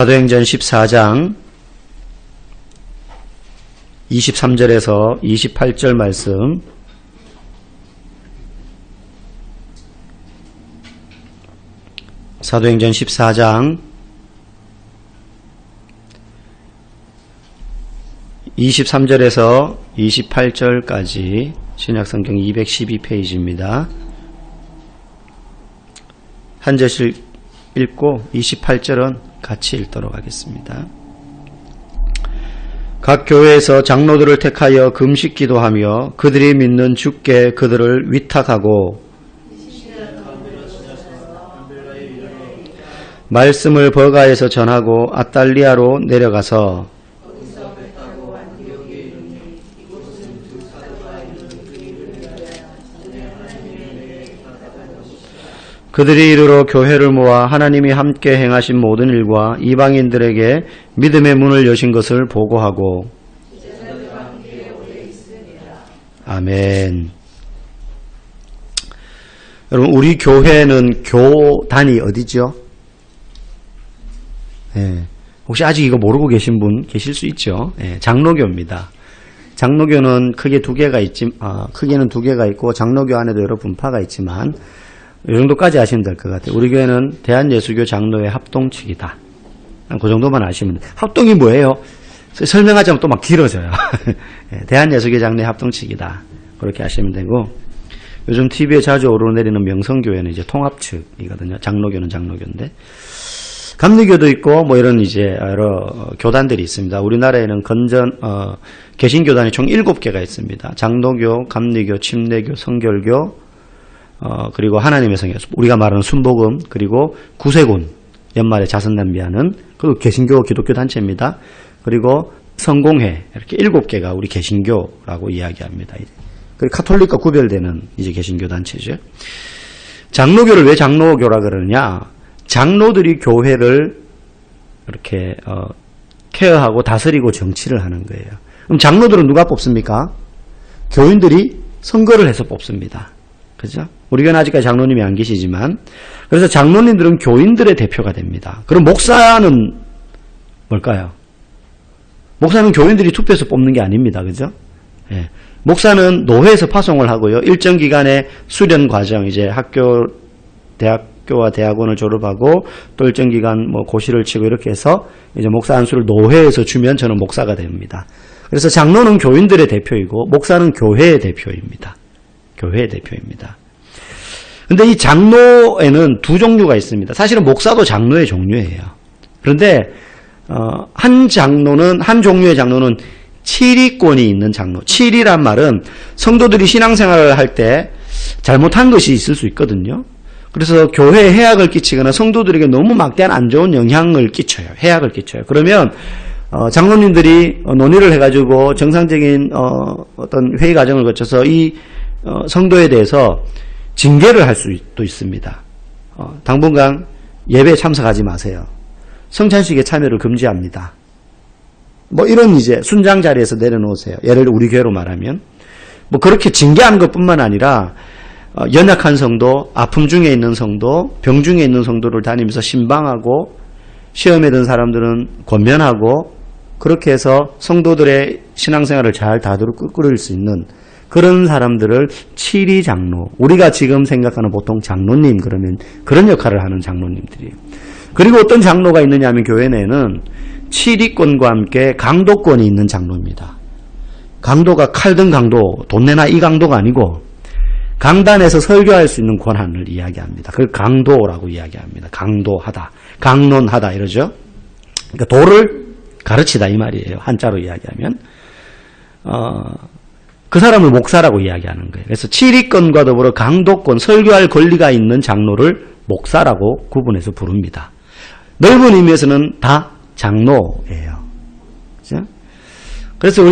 사도행전 14장 23절에서 28절 말씀, 사도행전 14장 23절에서 28절까지 신약성경 212페이지입니다. 한 절씩 읽고 28절은 같이 읽도록 하겠습니다. 각 교회에서 장로들을 택하여 금식 기도하며 그들이 믿는 주께 그들을 위탁하고 말씀을 버가에서 전하고 아달리아로 내려가서 그들이 이르러 교회를 모아 하나님이 함께 행하신 모든 일과 이방인들에게 믿음의 문을 여신 것을 보고하고 아멘. 여러분, 우리 교회는 교단이 어디죠? 혹시 아직 이거 모르고 계신 분 계실 수 있죠? 장로교입니다. 장로교는 크게 두 개가 크게는 두 개가 있고 장로교 안에도 여러 분파가 있지만 이 정도까지 아시면 될 것 같아요. 우리 교회는 대한예수교 장로회 합동측이다. 그 정도만 아시면 돼요. 합동이 뭐예요? 설명하자면 또 막 길어져요. 대한예수교 장로회 합동측이다. 그렇게 아시면 되고, 요즘 TV에 자주 오르내리는 명성교회는 이제 통합측이거든요. 장로교는 장로교인데. 감리교도 있고, 뭐 이런 이제 여러 교단들이 있습니다. 우리나라에는 개신교단이 총 7개가 있습니다. 장로교, 감리교, 침례교, 성결교, 그리고 하나님의 성교, 우리가 말하는 순복음, 그리고 구세군, 연말에 자선 낭비하는, 그리고 개신교 기독교 단체입니다. 그리고 성공회, 이렇게 7개가 우리 개신교라고 이야기합니다. 그리고 카톨릭과 구별되는 이제 개신교 단체죠. 장로교를 왜 장로교라 그러느냐? 장로들이 교회를 이렇게 케어하고 다스리고 정치를 하는 거예요. 그럼 장로들은 누가 뽑습니까? 교인들이 선거를 해서 뽑습니다. 그죠? 우리 교회는 아직까지 장로님이 안 계시지만, 그래서 장로님들은 교인들의 대표가 됩니다. 그럼 목사는 뭘까요? 목사는 교인들이 투표해서 뽑는 게 아닙니다. 그죠? 목사는 노회에서 파송을 하고요. 일정 기간의 수련 과정, 이제 대학교와 대학원을 졸업하고 또 일정 기간 뭐 고시를 치고 이렇게 해서 이제 목사 안수를 노회에서 주면 저는 목사가 됩니다. 그래서 장로는 교인들의 대표이고 목사는 교회의 대표입니다. 교회의 대표입니다. 근데 이 장로에는 두 종류가 있습니다. 사실은 목사도 장로의 종류예요. 그런데 한 종류의 장로는 칠의권이 있는 장로. 칠의란 말은 성도들이 신앙생활을 할 때 잘못한 것이 있을 수 있거든요. 그래서 교회에 해악을 끼치거나 성도들에게 너무 막대한 안 좋은 영향을 끼쳐요. 해악을 끼쳐요. 그러면 장로님들이 논의를 해가지고 정상적인 어떤 회의 과정을 거쳐서 이 성도에 대해서 징계를 할 수도 있습니다. 당분간 예배에 참석하지 마세요. 성찬식에 참여를 금지합니다. 뭐 이런 이제 순장 자리에서 내려놓으세요. 예를 들어 우리 교회로 말하면 뭐 그렇게 징계하는 것뿐만 아니라 연약한 성도, 아픔 중에 있는 성도, 병 중에 있는 성도를 다니면서 신방하고 시험에 든 사람들은 권면하고 그렇게 해서 성도들의 신앙생활을 잘 다스릴 수 있는 그런 사람들을 칠의 장로, 우리가 지금 생각하는 보통 장로님 그러면 그런 역할을 하는 장로님들이에요. 그리고 어떤 장로가 있느냐 하면 교회 내에는 칠의권과 함께 강도권이 있는 장로입니다. 강도가 칼든 강도, 돈 내나 이 강도가 아니고 강단에서 설교할 수 있는 권한을 이야기합니다. 그걸 강도라고 이야기합니다. 강도하다, 강론하다 이러죠. 그러니까 도를 가르치다 이 말이에요. 한자로 이야기하면. 그 사람을 목사라고 이야기하는 거예요. 그래서 칠의권과 더불어 강도권, 설교할 권리가 있는 장로를 목사라고 구분해서 부릅니다. 넓은 의미에서는 다 장로예요. 그렇죠? 그래서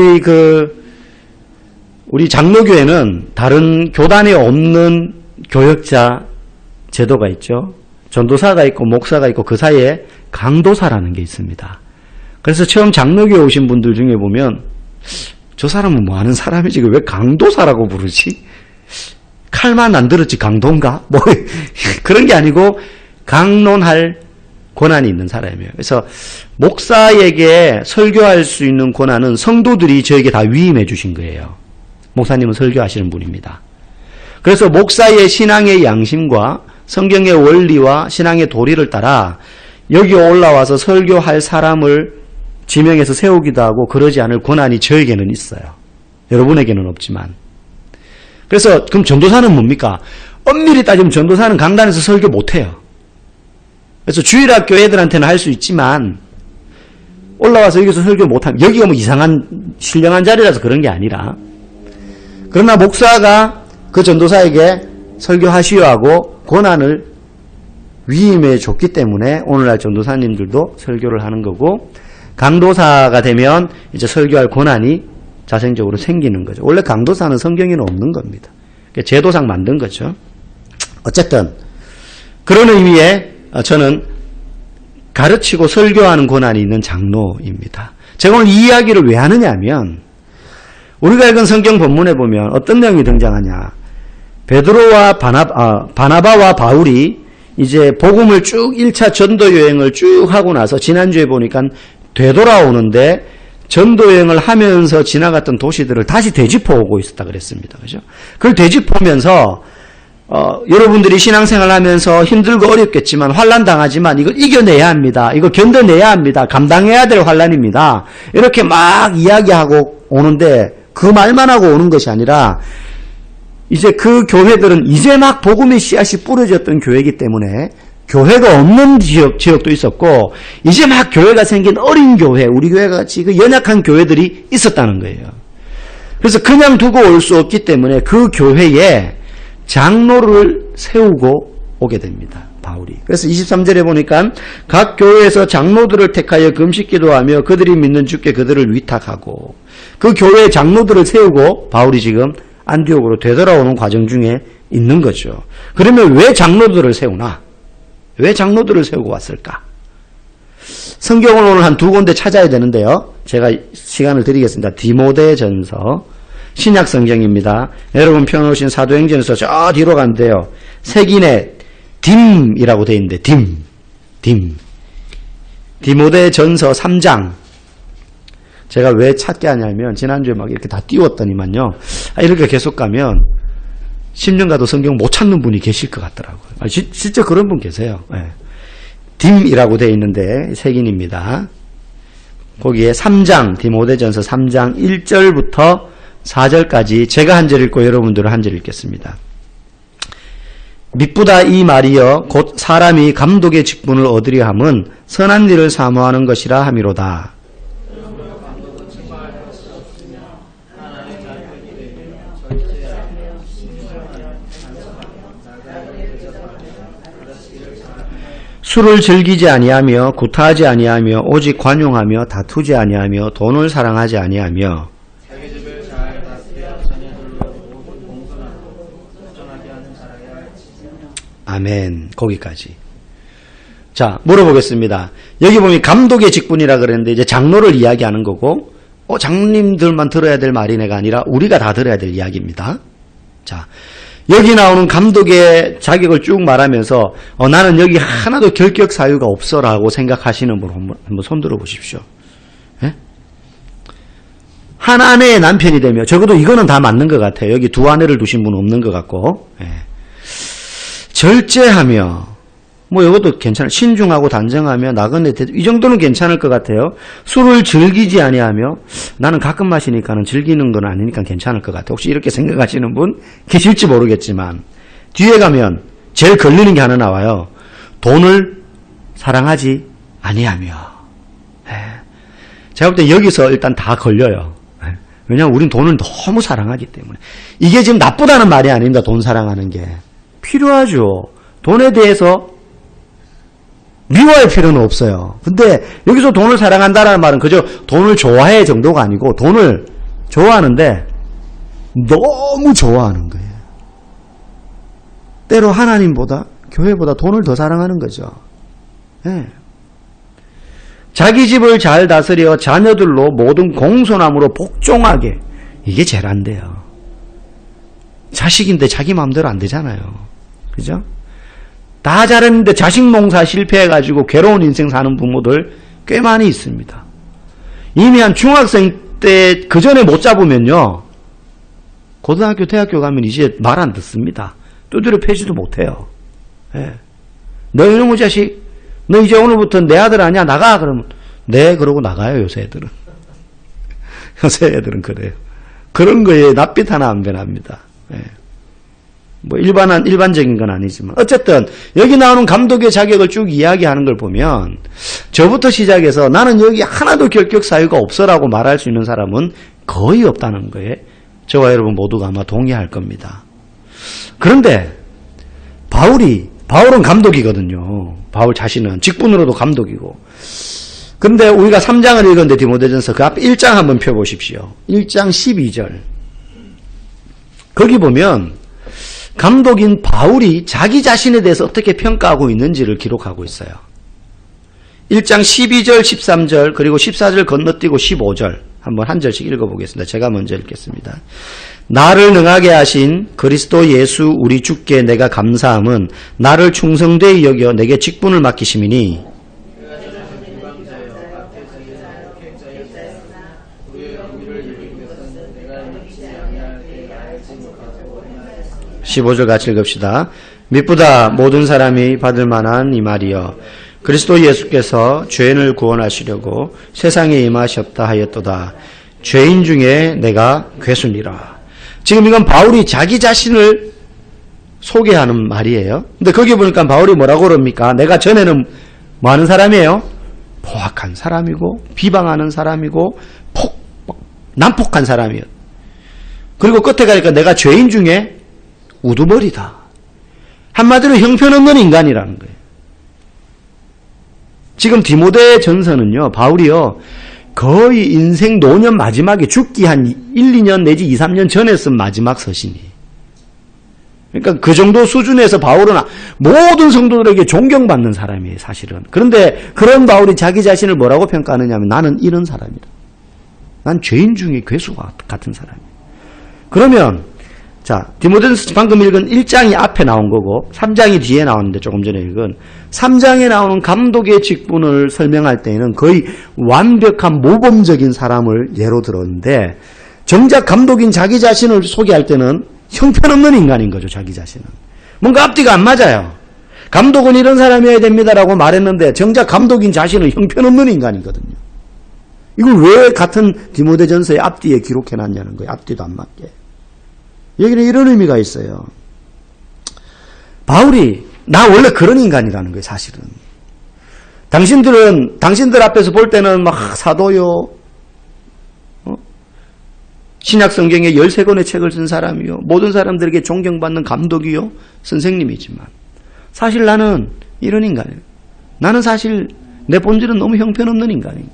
우리 장로교회는 다른 교단에 없는 교역자 제도가 있죠. 전도사가 있고 목사가 있고 그 사이에 강도사라는 게 있습니다. 그래서 처음 장로교회 오신 분들 중에 보면 저 사람은 뭐 하는 사람이지 왜 강도사라고 부르지? 칼만 안 들었지 강도인가? 뭐 그런 게 아니고 강론할 권한이 있는 사람이에요. 그래서 목사에게 설교할 수 있는 권한은 성도들이 저에게 다 위임해 주신 거예요. 목사님은 설교하시는 분입니다. 그래서 목사의 신앙의 양심과 성경의 원리와 신앙의 도리를 따라 여기 올라와서 설교할 사람을 지명해서 세우기도 하고 그러지 않을 권한이 저에게는 있어요. 여러분에게는 없지만. 그래서 그럼 전도사는 뭡니까? 엄밀히 따지면 전도사는 강단에서 설교 못해요. 그래서 주일학교 애들한테는 할 수 있지만 올라와서 여기서 설교 못하면 여기가 뭐 이상한 신령한 자리라서 그런 게 아니라 그러나 목사가 그 전도사에게 설교하시오 하고 권한을 위임해 줬기 때문에 오늘날 전도사님들도 설교를 하는 거고 강도사가 되면 이제 설교할 권한이 자생적으로 생기는 거죠. 원래 강도사는 성경에는 없는 겁니다. 제도상 만든 거죠. 어쨌든 그런 의미에 저는 가르치고 설교하는 권한이 있는 장로입니다. 제가 오늘 이 이야기를 왜 하느냐 하면 우리가 읽은 성경 본문에 보면 어떤 내용이 등장하냐. 베드로와 바나바와 바울이 이제 복음을 쭉 1차 전도 여행을 쭉 하고 나서 지난주에 보니까 되돌아오는데 전도 여행을 하면서 지나갔던 도시들을 다시 되짚어 오고 있었다 그랬습니다. 그죠? 그걸 되짚으면서 여러분들이 신앙생활 하면서 힘들고 어렵겠지만 환난 당하지만 이걸 이겨내야 합니다. 이걸 견뎌내야 합니다. 감당해야 될 환난입니다. 이렇게 막 이야기하고 오는데 그 말만 하고 오는 것이 아니라 이제 그 교회들은 이제 막 복음의 씨앗이 뿌려졌던 교회이기 때문에 교회가 없는 지역도 있었고 이제 막 교회가 생긴 어린 교회, 우리 교회가 같이 그 연약한 교회들이 있었다는 거예요. 그래서 그냥 두고 올 수 없기 때문에 그 교회에 장로를 세우고 오게 됩니다. 바울이. 그래서 23절에 보니까 각 교회에서 장로들을 택하여 금식 기도하며 그들이 믿는 주께 그들을 위탁하고 그 교회의 장로들을 세우고 바울이 지금 안디옥으로 되돌아오는 과정 중에 있는 거죠. 그러면 왜 장로들을 세우나? 왜 장로들을 세우고 왔을까? 성경을 오늘 한 두 군데 찾아야 되는데요. 제가 시간을 드리겠습니다. 디모데전서 신약 성경입니다. 여러분 펴놓으신 사도행전에서 저 뒤로 간대요. 색인에 딤이라고 되어 있는데 딤. 디모데전서 3장. 제가 왜 찾게 하냐면 지난주에 막 이렇게 다 띄웠더니만요. 이렇게 계속 가면 10년 가도 성경 못 찾는 분이 계실 것 같더라고요. 실제 그런 분 계세요. 네. 딤이라고 되어 있는데 색인입니다. 거기에 3장 디모데전서 3장 1절부터 4절까지 제가 한 절 읽고 여러분들은 한 절 읽겠습니다. 미쁘다 이 말이여 곧 사람이 감독의 직분을 얻으려 함은 선한 일을 사모하는 것이라 함이로다. 술을 즐기지 아니하며 구타하지 아니하며 오직 관용하며 다투지 아니하며 돈을 사랑하지 아니하며 자기 집을 잘 다스려 자녀들로 모든 공손하고 온전하게 하는 자라야 할지니라. 아멘. 거기까지. 자, 물어보겠습니다. 여기 보면 감독의 직분이라 그랬는데 이제 장로를 이야기하는 거고 장로님들만 들어야 될 말이네가 아니라 우리가 다 들어야 될 이야기입니다. 자, 여기 나오는 감독의 자격을 쭉 말하면서 나는 여기 하나도 결격 사유가 없어라고 생각하시는 분 한번 손 들어 보십시오. 예? 한 아내의 남편이 되며 적어도 이거는 다 맞는 것 같아요. 여기 두 아내를 두신 분은 없는 것 같고 예. 절제하며 뭐 이것도 괜찮아요. 신중하고 단정하며 나그네 이 정도는 괜찮을 것 같아요. 술을 즐기지 아니하며 나는 가끔 마시니까는 즐기는 건 아니니까 괜찮을 것 같아요. 혹시 이렇게 생각하시는 분 계실지 모르겠지만 뒤에 가면 제일 걸리는 게 하나 나와요. 돈을 사랑하지 아니하며. 제가 볼 때 여기서 일단 다 걸려요. 왜냐하면 우린 돈을 너무 사랑하기 때문에. 이게 지금 나쁘다는 말이 아닙니다. 돈 사랑하는 게. 필요하죠. 돈에 대해서 미워할 필요는 없어요. 근데 여기서 돈을 사랑한다는 말은 그저 돈을 좋아해 정도가 아니고 돈을 좋아하는데 너무 좋아하는 거예요. 때로 하나님보다 교회보다 돈을 더 사랑하는 거죠. 네. 자기 집을 잘 다스려 자녀들로 모든 공손함으로 복종하게. 이게 제일 안 돼요. 자식인데 자기 마음대로 안 되잖아요. 그죠? 다 잘했는데 자식 농사 실패해가지고 괴로운 인생 사는 부모들 꽤 많이 있습니다. 이미 한 중학생 때 그 전에 못 잡으면요. 고등학교, 대학교 가면 이제 말 안 듣습니다. 두드려 패지도 못해요. 예. 너 이놈의 자식, 너 이제 오늘부터 내 아들 아니야? 나가! 그러면, 네, 그러고 나가요, 요새 애들은. 요새 애들은 그래요. 그런 거에 낯빛 하나 안 변합니다. 예. 뭐, 일반적인 건 아니지만. 어쨌든, 여기 나오는 감독의 자격을 쭉 이야기하는 걸 보면, 저부터 시작해서 나는 여기 하나도 결격 사유가 없어라고 말할 수 있는 사람은 거의 없다는 거에 저와 여러분 모두가 아마 동의할 겁니다. 그런데, 바울은 감독이거든요. 바울 자신은 직분으로도 감독이고. 그런데 우리가 3장을 읽었는데 디모데전서 그 앞 1장 한번 펴보십시오. 1장 12절. 거기 보면 감독인 바울이 자기 자신에 대해서 어떻게 평가하고 있는지를 기록하고 있어요. 1장 12절, 13절, 그리고 14절 건너뛰고 15절 한번 한 절씩 읽어보겠습니다. 제가 먼저 읽겠습니다. 나를 능하게 하신 그리스도 예수 우리 주께 내가 감사함은 나를 충성되이 여겨 내게 직분을 맡기심이니 15절 같이 읽읍시다. 미쁘다 모든 사람이 받을 만한 이 말이여 그리스도 예수께서 죄인을 구원하시려고 세상에 임하셨다 하였도다. 죄인 중에 내가 괴순이라. 지금 이건 바울이 자기 자신을 소개하는 말이에요. 근데 거기 보니까 바울이 뭐라고 그럽니까? 내가 전에는 뭐 하는 사람이에요? 포악한 사람이고 비방하는 사람이고 난폭한 사람이에요. 그리고 끝에 가니까 내가 죄인 중에 우두머리다. 한마디로 형편없는 인간이라는 거예요. 지금 디모데 전서는요, 바울이요, 거의 인생 노년 마지막에 죽기 한 1, 2년 내지 2, 3년 전에 쓴 마지막 서신이에요. 그러니까 그 정도 수준에서 바울은 모든 성도들에게 존경받는 사람이에요, 사실은. 그런데 그런 바울이 자기 자신을 뭐라고 평가하느냐면 나는 이런 사람이다. 난 죄인 중에 괴수와 같은 사람이에요. 그러면 자, 디모데전서 방금 읽은 1장이 앞에 나온 거고 3장이 뒤에 나왔는데 조금 전에 읽은 3장에 나오는 감독의 직분을 설명할 때에는 거의 완벽한 모범적인 사람을 예로 들었는데 정작 감독인 자기 자신을 소개할 때는 형편없는 인간인 거죠. 자기 자신은. 뭔가 앞뒤가 안 맞아요. 감독은 이런 사람이어야 됩니다라고 말했는데 정작 감독인 자신은 형편없는 인간이거든요. 이걸 왜 같은 디모데전서의 앞뒤에 기록해놨냐는 거예요. 앞뒤도 안 맞게. 여기는 이런 의미가 있어요. 바울이 나 원래 그런 인간이라는 거예요. 사실은. 당신들 앞에서 볼 때는 막 사도요. 신약 성경에 13권의 책을 쓴 사람이요. 모든 사람들에게 존경받는 감독이요. 선생님이지만 사실 나는 이런 인간이에요. 나는 사실 내 본질은 너무 형편없는 인간이에요.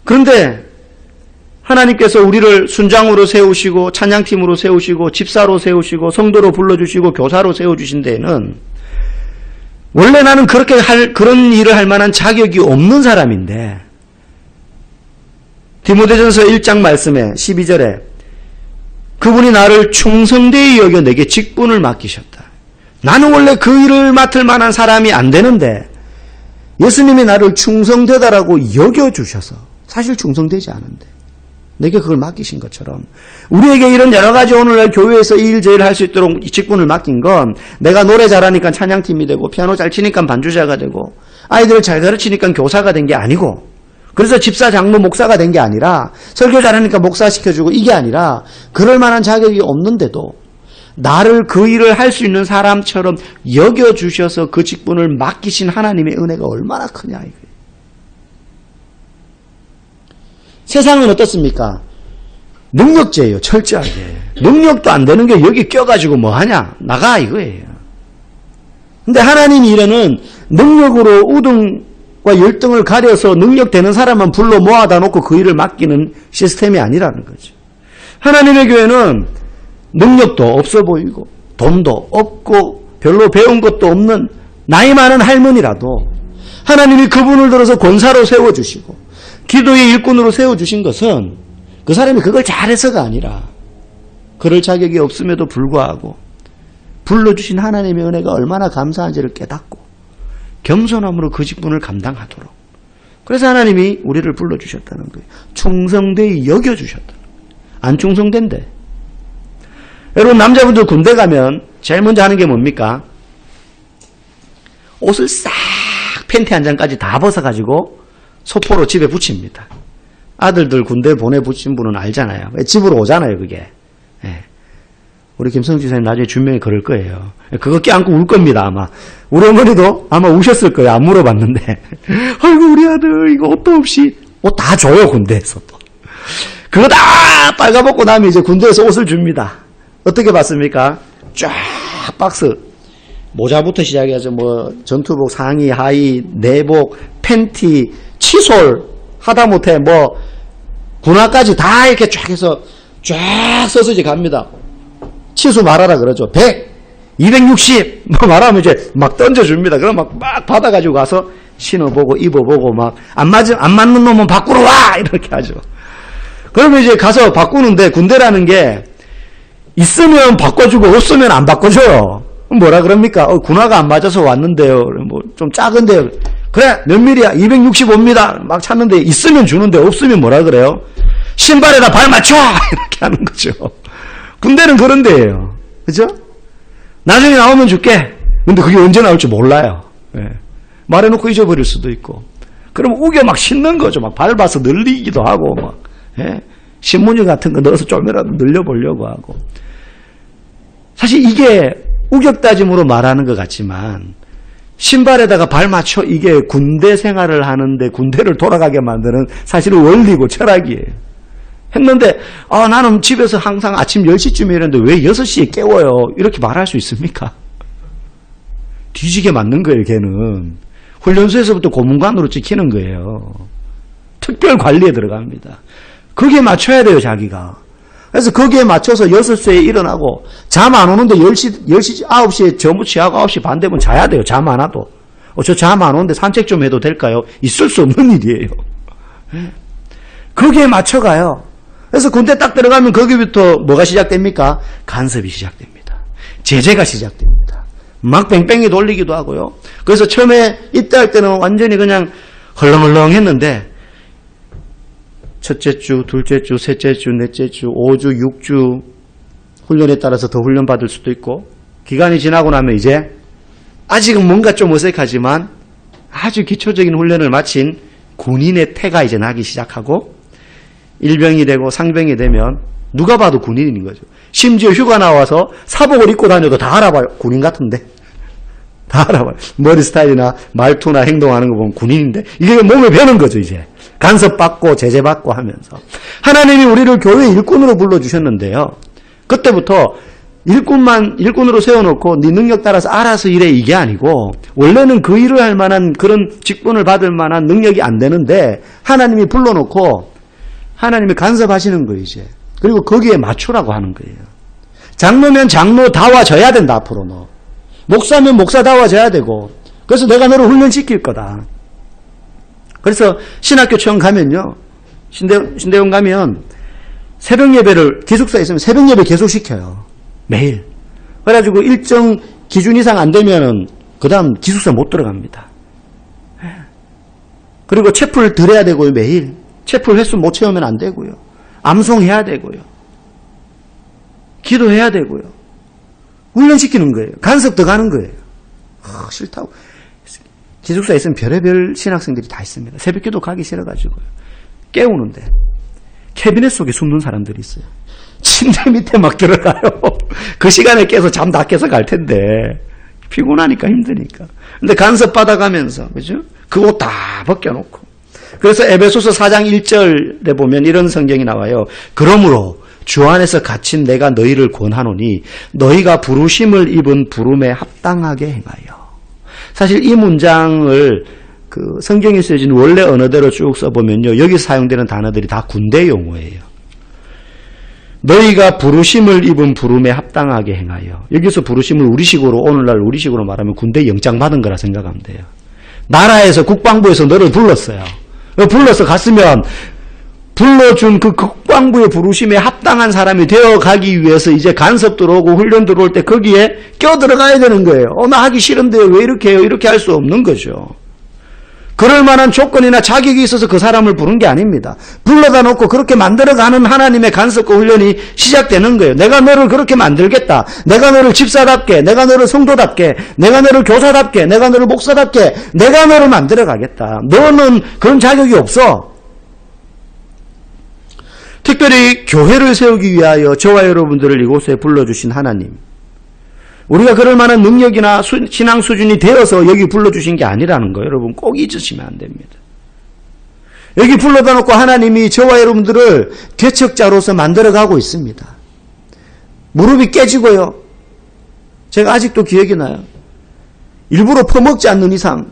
그런데 하나님께서 우리를 순장으로 세우시고 찬양팀으로 세우시고 집사로 세우시고 성도로 불러주시고 교사로 세워주신 데에는 원래 나는 그런 일을 할 만한 자격이 없는 사람인데 디모데전서 1장 말씀에 12절에 그분이 나를 충성되이 여겨 내게 직분을 맡기셨다. 나는 원래 그 일을 맡을 만한 사람이 안 되는데 예수님이 나를 충성되다라고 여겨주셔서 사실 충성되지 않은데 내게 그걸 맡기신 것처럼 우리에게 이런 여러 가지 오늘날 교회에서 이 일 저 일 할 수 있도록 이 직분을 맡긴 건 내가 노래 잘하니까 찬양팀이 되고 피아노 잘 치니까 반주자가 되고 아이들을 잘 가르치니까 교사가 된 게 아니고 그래서 집사 장로 목사가 된 게 아니라 설교 잘하니까 목사 시켜주고 이게 아니라 그럴 만한 자격이 없는데도 나를 그 일을 할 수 있는 사람처럼 여겨주셔서 그 직분을 맡기신 하나님의 은혜가 얼마나 크냐 이거예요. 세상은 어떻습니까? 능력제예요. 철저하게. 능력도 안 되는 게 여기 껴가지고 뭐하냐? 나가 이거예요. 근데 하나님이 이래는 능력으로 우등과 열등을 가려서 능력되는 사람만 불러 모아다 놓고 그 일을 맡기는 시스템이 아니라는 거죠. 하나님의 교회는 능력도 없어 보이고 돈도 없고 별로 배운 것도 없는 나이 많은 할머니라도 하나님이 그분을 들어서 권사로 세워주시고 기도의 일꾼으로 세워주신 것은 그 사람이 그걸 잘해서가 아니라 그럴 자격이 없음에도 불구하고 불러주신 하나님의 은혜가 얼마나 감사한지를 깨닫고 겸손함으로 그 직분을 감당하도록. 그래서 하나님이 우리를 불러주셨다는 거예요. 충성되이 여겨주셨다는 거예요. 안 충성된대. 여러분, 남자분들 군대 가면 제일 먼저 하는 게 뭡니까? 옷을 싹 팬티 한 장까지 다 벗어가지고 소포로 집에 붙입니다. 아들들 군대 보내붙인 분은 알잖아요. 집으로 오잖아요, 그게. 예. 우리 김성주 지사님 나중에 준명이 그럴 거예요. 그거 껴안고 울 겁니다, 아마. 우리 어머니도 아마 우셨을 거예요. 안 물어봤는데. 아이고, 우리 아들, 이거 옷도 없이. 옷 다 줘요, 군대에서 또. 그거 다 빨가벗고 나면 이제 군대에서 옷을 줍니다. 어떻게 받습니까? 쫙 박스. 모자부터 시작해서 뭐, 전투복, 상의, 하의, 내복, 팬티, 칫솔, 하다못해 뭐, 군화까지 다 이렇게 쫙 해서 쫙 써서 이제 갑니다. 치수 말하라 그러죠. 100, 260, 뭐 말하면 이제 막 던져줍니다. 그럼 막 받아가지고 가서 신어보고 입어보고 막 안 맞는 놈은 바꾸러 와! 이렇게 하죠. 그러면 이제 가서 바꾸는데 군대라는 게 있으면 바꿔주고 없으면 안 바꿔줘요. 뭐라 그럽니까? 군화가 안 맞아서 왔는데요. 뭐 좀 작은데요. 그래, 몇 밀이야? 265입니다. 막 찾는데 있으면 주는데 없으면 뭐라 그래요? 신발에다 발 맞춰! 이렇게 하는 거죠. 군대는 그런 데예요. 그죠? 나중에 나오면 줄게. 근데 그게 언제 나올지 몰라요. 예. 말해놓고 잊어버릴 수도 있고. 그럼 우겨 막 신는 거죠. 막 밟아서 늘리기도 하고, 막. 예. 신문지 같은 거 넣어서 좀이라도 늘려보려고 하고. 사실 이게 우격다짐으로 말하는 것 같지만, 신발에다가 발 맞춰 이게 군대 생활을 하는데 군대를 돌아가게 만드는 사실은 원리고 철학이에요. 했는데 나는 집에서 항상 아침 10시쯤에 일어났는데 왜 6시에 깨워요? 이렇게 말할 수 있습니까? 뒤지게 맞는 거예요. 걔는. 훈련소에서부터 고문관으로 찍히는 거예요. 특별 관리에 들어갑니다. 거기에 맞춰야 돼요. 자기가. 그래서 거기에 맞춰서 6시에 일어나고 잠 안 오는데 10시 9시에 전부 취하고 9시 반 되면 자야 돼요. 잠 안 와도. 저 잠 안 오는데 산책 좀 해도 될까요? 있을 수 없는 일이에요. 거기에 맞춰가요. 그래서 군대 딱 들어가면 거기부터 뭐가 시작됩니까? 간섭이 시작됩니다. 제재가 시작됩니다. 막 뺑뺑이 돌리기도 하고요. 그래서 처음에 이때 할 때는 완전히 그냥 헐렁헐렁 했는데 첫째 주, 둘째 주, 셋째 주, 넷째 주, 5주, 6주 훈련에 따라서 더 훈련받을 수도 있고 기간이 지나고 나면 이제 아직은 뭔가 좀 어색하지만 아주 기초적인 훈련을 마친 군인의 태가 이제 나기 시작하고 일병이 되고 상병이 되면 누가 봐도 군인인 거죠. 심지어 휴가 나와서 사복을 입고 다녀도 다 알아봐요. 군인 같은데. 다 알아봐요. 머리 스타일이나 말투나 행동하는 거 보면 군인인데 이게 몸에 배는 거죠. 이제 간섭받고 제재받고 하면서 하나님이 우리를 교회 일꾼으로 불러주셨는데요. 그때부터 일꾼으로 세워놓고 네 능력 따라서 알아서 일해 이게 아니고 원래는 그 일을 할 만한 그런 직분을 받을 만한 능력이 안 되는데 하나님이 불러놓고 하나님이 간섭하시는 거예요, 이제. 그리고 거기에 맞추라고 하는 거예요. 장로면 장로다워져야 된다, 앞으로 너. 목사면 목사다워져야 되고. 그래서 내가 너를 훈련시킬 거다. 그래서 신학교 체험 가면요. 신대원 가면 새벽 예배를, 기숙사에 있으면 새벽 예배 계속 시켜요. 매일. 그래가지고 일정 기준 이상 안 되면은, 그 다음 기숙사 못 들어갑니다. 그리고 채플 드려야 되고요, 매일. 채플 횟수 못 채우면 안 되고요. 암송해야 되고요. 기도해야 되고요. 훈련시키는 거예요. 간섭 더 가는 거예요. 싫다고. 기숙사에 있으면 별의별 신학생들이 다 있습니다. 새벽기도 가기 싫어가지고요. 깨우는데 캐비넷 속에 숨는 사람들이 있어요. 침대 밑에 막 들어가요. 그 시간에 깨서 잠 다 깨서 갈 텐데 피곤하니까 힘드니까. 근데 간섭 받아가면서 그죠? 그 옷 다 벗겨놓고. 그래서 에베소서 4장 1절에 보면 이런 성경이 나와요. 그러므로 주 안에서 갇힌 내가 너희를 권하노니 너희가 부르심을 입은 부름에 합당하게 행하여. 사실 이 문장을 그 성경에 쓰여진 원래 언어대로 쭉 써보면요. 여기 사용되는 단어들이 다 군대 용어예요. 너희가 부르심을 입은 부름에 합당하게 행하여. 여기서 부르심을 우리식으로 오늘날 우리식으로 말하면 군대 영장 받은 거라 생각하면 돼요. 나라에서 국방부에서 너를 불렀어요. 불러서 갔으면 불러준 그 국방부의 부르심에 합당한 사람이 되어가기 위해서 이제 간섭 들어오고 훈련 들어올 때 거기에 껴들어가야 되는 거예요. 나 하기 싫은데요. 왜 이렇게 해요? 이렇게 할 수 없는 거죠. 그럴 만한 조건이나 자격이 있어서 그 사람을 부른 게 아닙니다. 불러다 놓고 그렇게 만들어가는 하나님의 간섭과 훈련이 시작되는 거예요. 내가 너를 그렇게 만들겠다. 내가 너를 집사답게, 내가 너를 성도답게, 내가 너를 교사답게, 내가 너를 목사답게, 내가 너를 만들어가겠다. 너는 그런 자격이 없어. 특별히 교회를 세우기 위하여 저와 여러분들을 이곳에 불러주신 하나님. 우리가 그럴 만한 능력이나 신앙 수준이 되어서 여기 불러주신 게 아니라는 거예요. 여러분 꼭 잊으시면 안 됩니다. 여기 불러다 놓고 하나님이 저와 여러분들을 개척자로서 만들어가고 있습니다. 무릎이 깨지고요. 제가 아직도 기억이 나요. 일부러 퍼먹지 않는 이상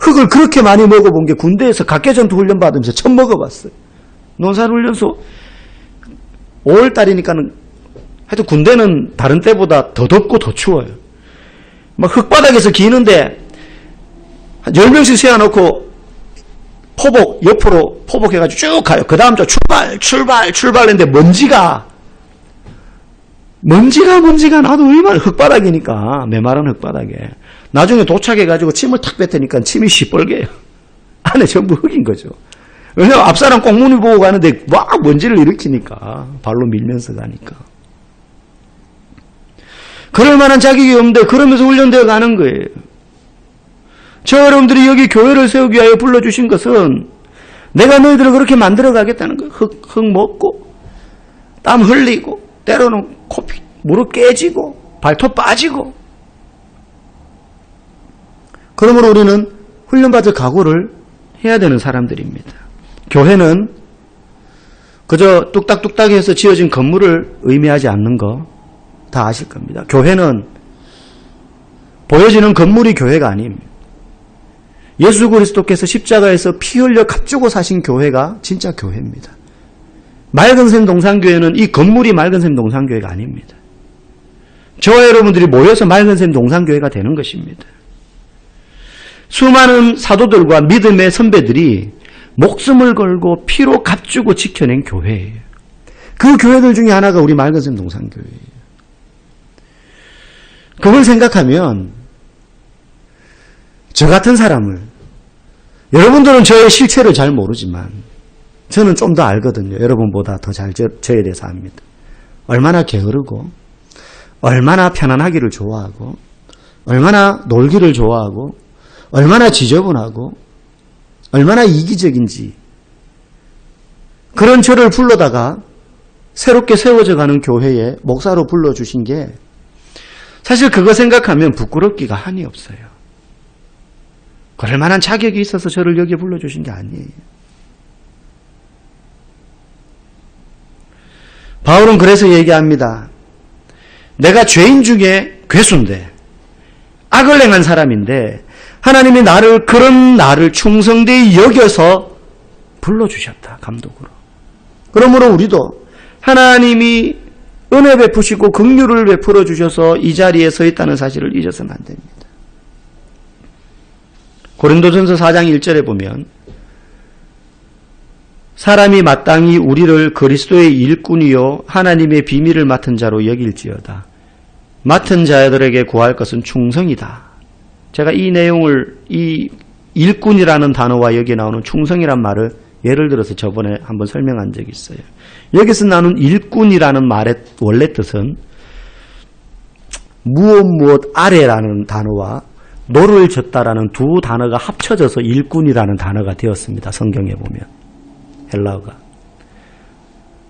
흙을 그렇게 많이 먹어본 게 군대에서 각개전투 훈련 받으면서 처음 먹어봤어요. 논산훈련소 5월달이니까는 하여튼 군대는 다른 때보다 더 덥고 더 추워요. 막 흙바닥에서 기는데 한 10명씩 세워놓고 포복 옆으로 포복해가지고 쭉 가요. 그 다음 저 출발 했는데 먼지가 나도 얼마나 흙바닥이니까 메마른 흙바닥에 나중에 도착해가지고 침을 탁 뱉으니까 침이 시뻘개요. 안에 전부 흙인 거죠. 왜냐면 앞사람 꽁무니 보고 가는데 막 먼지를 일으키니까 발로 밀면서 가니까. 그럴 만한 자격이 없는데 그러면서 훈련되어 가는 거예요. 저 여러분들이 여기 교회를 세우기 위하여 불러주신 것은 내가 너희들을 그렇게 만들어 가겠다는 거예요. 흙 먹고 땀 흘리고 때로는 코피 무릎 깨지고 발톱 빠지고. 그러므로 우리는 훈련받을 각오를 해야 되는 사람들입니다. 교회는 그저 뚝딱뚝딱 해서 지어진 건물을 의미하지 않는 거 다 아실 겁니다. 교회는 보여지는 건물이 교회가 아닙니다. 예수 그리스도께서 십자가에서 피 흘려 값주고 사신 교회가 진짜 교회입니다. 맑은샘 동산교회는 이 건물이 맑은샘 동산교회가 아닙니다. 저와 여러분들이 모여서 맑은샘 동산교회가 되는 것입니다. 수많은 사도들과 믿음의 선배들이 목숨을 걸고 피로 값주고 지켜낸 교회예요. 그 교회들 중에 하나가 우리 맑은샘 동산교회예요. 그걸 생각하면 저 같은 사람을, 여러분들은 저의 실체를 잘 모르지만 저는 좀 더 알거든요. 여러분보다 더 잘 저에 대해서 압니다. 얼마나 게으르고 얼마나 편안하기를 좋아하고 얼마나 놀기를 좋아하고 얼마나 지저분하고 얼마나 이기적인지, 그런 저를 불러다가 새롭게 세워져 가는 교회에 목사로 불러주신 게 사실 그거 생각하면 부끄럽기가 한이 없어요. 그럴 만한 자격이 있어서 저를 여기에 불러주신 게 아니에요. 바울은 그래서 얘기합니다. 내가 죄인 중에 괴수인데, 악을 행한 사람인데 하나님이 그런 나를 충성되이 여겨서 불러주셨다. 감독으로. 그러므로 우리도 하나님이 은혜 베푸시고 긍휼을 베풀어 주셔서 이 자리에 서 있다는 사실을 잊어서는 안 됩니다. 고린도전서 4장 1절에 보면 사람이 마땅히 우리를 그리스도의 일꾼이요 하나님의 비밀을 맡은 자로 여길지어다. 맡은 자들에게 구할 것은 충성이다. 제가 이 내용을, 이 일꾼이라는 단어와 여기에 나오는 충성이란 말을 예를 들어서 저번에 한번 설명한 적이 있어요. 여기서 나눈 일꾼이라는 말의 원래 뜻은 무엇 아래라는 단어와 노를 젓다라는 두 단어가 합쳐져서 일꾼이라는 단어가 되었습니다. 성경에 보면 헬라어가.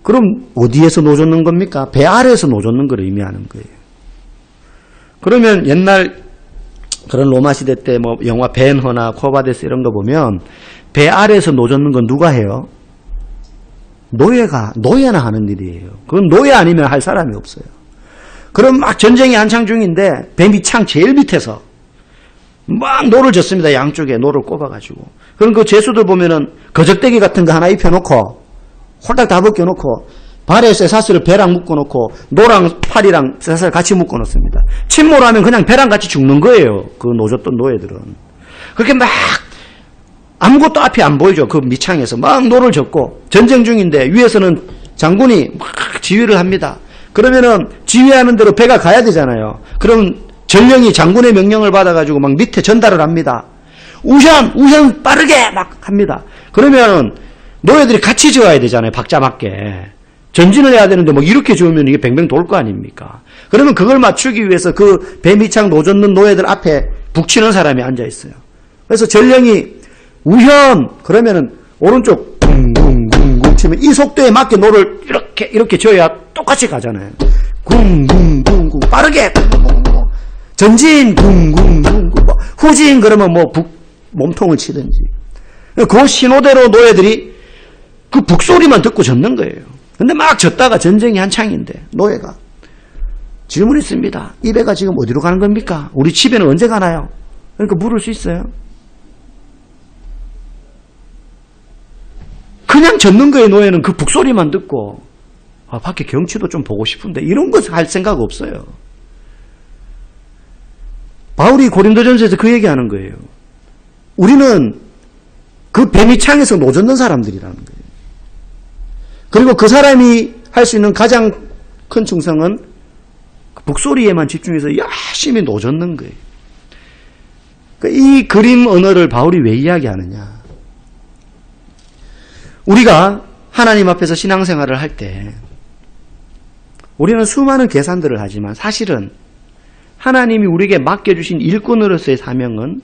그럼 어디에서 노젓는 겁니까? 배 아래에서 노젓는 걸 의미하는 거예요. 그러면 옛날 그런 로마 시대 때 뭐 영화 벤허나 코바데스 이런 거 보면 배 아래에서 노젓는 건 누가 해요? 노예나 하는 일이에요. 그건 노예 아니면 할 사람이 없어요. 그럼 막 전쟁이 한창 중인데 배 밑창 제일 밑에서 막 노를 젓습니다. 양쪽에 노를 꼽아가지고. 그럼 그 죄수들 보면은 거적대기 같은 거 하나 입혀놓고 홀딱 다 벗겨놓고 발에 쇠사슬을 배랑 묶어놓고 노랑 팔이랑 쇠사슬 같이 묶어놓습니다. 침몰하면 그냥 배랑 같이 죽는 거예요. 그 노젓던 노예들은. 그렇게 막 아무것도 앞이 안 보이죠. 그 밑창에서 막 노를 젓고 전쟁 중인데 위에서는 장군이 막 지휘를 합니다. 그러면은 지휘하는 대로 배가 가야 되잖아요. 그럼 전령이 장군의 명령을 받아가지고 막 밑에 전달을 합니다. 우선 빠르게 막 합니다. 그러면 노예들이 같이 저어야 되잖아요. 박자 맞게. 전진을 해야 되는데 뭐 이렇게 저으면 이게 뱅뱅 돌 거 아닙니까? 그러면 그걸 맞추기 위해서 그 배 밑창 노젓는 노예들 앞에 북치는 사람이 앉아 있어요. 그래서 전령이 우현 그러면은 오른쪽 쿵쿵쿵쿵 치면 이 속도에 맞게 노를 이렇게 저어야 똑같이 가잖아요. 쿵쿵쿵쿵 빠르게 쿵쿵쿵 전진 쿵쿵쿵쿵 후진 그러면 뭐 몸통을 치든지. 그 신호대로 노예들이 그 북소리만 듣고 젓는 거예요. 근데 막 젓다가 전쟁이 한창인데 노예가 질문 있습니다. 이 배가 지금 어디로 가는 겁니까? 우리 집에는 언제 가나요? 그러니까 물을 수 있어요. 그냥 젓는 거예요. 노예는 그 북소리만 듣고 밖에 경치도 좀 보고 싶은데 이런 거 할 생각 없어요. 바울이 고린도전서에서 그 얘기하는 거예요. 우리는 그 배밑창에서 노젓는 사람들이라는 거예요. 그리고 그 사람이 할 수 있는 가장 큰 충성은 북소리에만 집중해서 열심히 노젓는 거예요. 이 그림 언어를 바울이 왜 이야기하느냐. 우리가 하나님 앞에서 신앙생활을 할 때 우리는 수많은 계산들을 하지만 사실은 하나님이 우리에게 맡겨주신 일꾼으로서의 사명은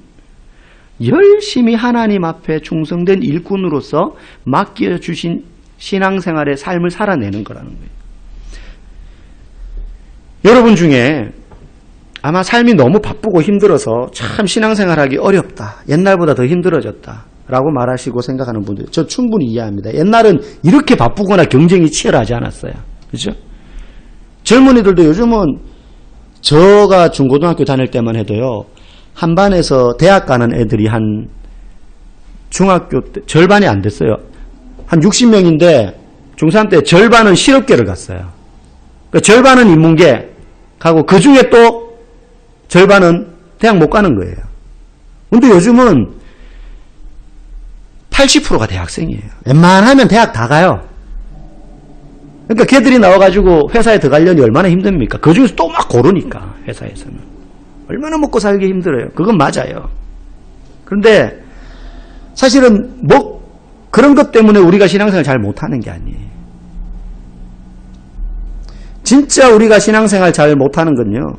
열심히 하나님 앞에 충성된 일꾼으로서 맡겨주신 신앙생활의 삶을 살아내는 거라는 거예요. 여러분 중에 아마 삶이 너무 바쁘고 힘들어서 참 신앙생활하기 어렵다. 옛날보다 더 힘들어졌다. 라고 말하시고 생각하는 분들 저 충분히 이해합니다. 옛날은 이렇게 바쁘거나 경쟁이 치열하지 않았어요. 그렇죠? 젊은이들도 요즘은 저가 중고등학교 다닐 때만 해도요. 한 반에서 대학 가는 애들이 한 중학교 때 절반이 안 됐어요. 한 60명인데 중3 때 절반은 실업계를 갔어요. 그러니까 절반은 인문계 가고 그 중에 또 절반은 대학 못 가는 거예요. 근데 요즘은 80%가 대학생이에요. 웬만하면 대학 다 가요. 그러니까 걔들이 나와가지고 회사에 들어가려니 얼마나 힘듭니까? 그 중에서 또 막 고르니까 회사에서는. 얼마나 먹고 살기 힘들어요. 그건 맞아요. 그런데 사실은 뭐 그런 것 때문에 우리가 신앙생활 잘 못하는 게 아니에요. 진짜 우리가 신앙생활 잘 못하는 건요.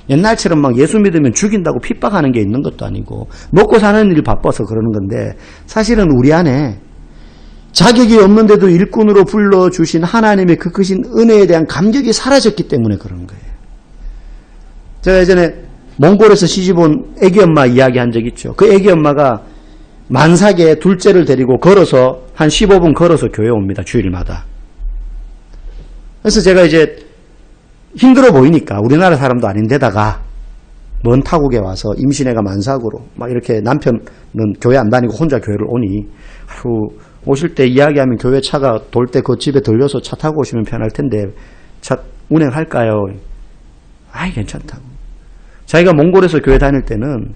옛날처럼 막 예수 믿으면 죽인다고 핍박하는 게 있는 것도 아니고 먹고 사는 일 바빠서 그러는 건데 사실은 우리 안에 자격이 없는데도 일꾼으로 불러주신 하나님의 그 크신 은혜에 대한 감격이 사라졌기 때문에 그런 거예요. 제가 예전에 몽골에서 시집온 애기 엄마 이야기한 적 있죠. 그 애기 엄마가 만삭에 둘째를 데리고 걸어서 한 15분 걸어서 교회 옵니다. 주일마다. 그래서 제가 이제 힘들어 보이니까 우리나라 사람도 아닌데다가 먼 타국에 와서 임신해가 만삭으로 막 이렇게 남편은 교회 안 다니고 혼자 교회를 오니 오실 때 이야기하면 교회 차가 돌 때 그 집에 들려서 차 타고 오시면 편할 텐데 차 운행할까요? 아이 괜찮다고. 자기가 몽골에서 교회 다닐 때는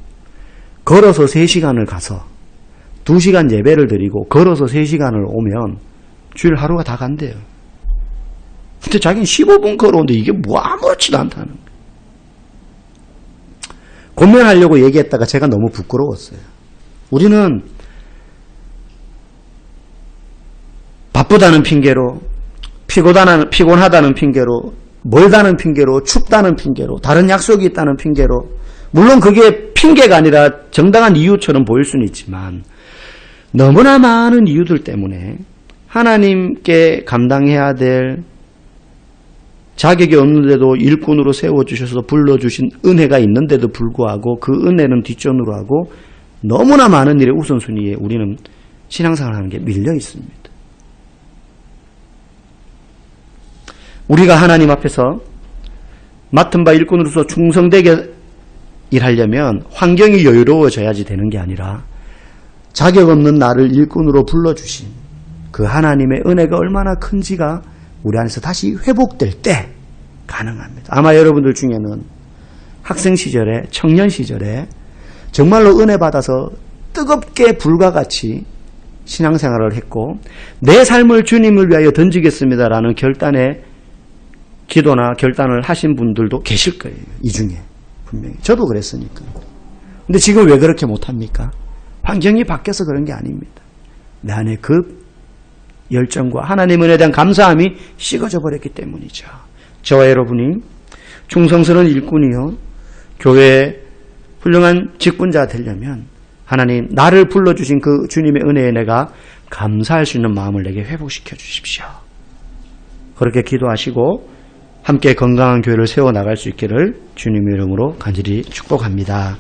걸어서 3시간을 가서 2시간 예배를 드리고 걸어서 3시간을 오면 주일 하루가 다 간대요. 근데 자기는 15분 걸어오는데 이게 뭐 아무렇지도 않다는 거예요. 권면하려고 얘기했다가 제가 너무 부끄러웠어요. 우리는 바쁘다는 핑계로 피곤하다는 핑계로 멀다는 핑계로 춥다는 핑계로 다른 약속이 있다는 핑계로 물론 그게 핑계가 아니라 정당한 이유처럼 보일 수는 있지만 너무나 많은 이유들 때문에 하나님께 감당해야 될 자격이 없는데도 일꾼으로 세워주셔서 불러주신 은혜가 있는데도 불구하고 그 은혜는 뒷전으로 하고 너무나 많은 일의 우선순위에 우리는 신앙생활을 하는 게 밀려 있습니다. 우리가 하나님 앞에서 맡은 바 일꾼으로서 충성되게 일하려면 환경이 여유로워져야지 되는 게 아니라 자격 없는 나를 일꾼으로 불러주신 그 하나님의 은혜가 얼마나 큰지가 우리 안에서 다시 회복될 때 가능합니다. 아마 여러분들 중에는 학생 시절에 청년 시절에 정말로 은혜 받아서 뜨겁게 불과 같이 신앙생활을 했고 내 삶을 주님을 위하여 던지겠습니다라는 결단에 기도나 결단을 하신 분들도 계실 거예요. 이 중에 분명히. 저도 그랬으니까. 근데 지금 왜 그렇게 못합니까? 환경이 바뀌어서 그런 게 아닙니다. 내 안에 그 열정과 하나님 은혜에 대한 감사함이 식어져 버렸기 때문이죠. 저와 여러분이 충성스러운 일꾼이요 교회의 훌륭한 직분자가 되려면 하나님 나를 불러주신 그 주님의 은혜에 내가 감사할 수 있는 마음을 내게 회복시켜 주십시오. 그렇게 기도하시고 함께 건강한 교회를 세워나갈 수 있기를 주님의 이름으로 간절히 축복합니다.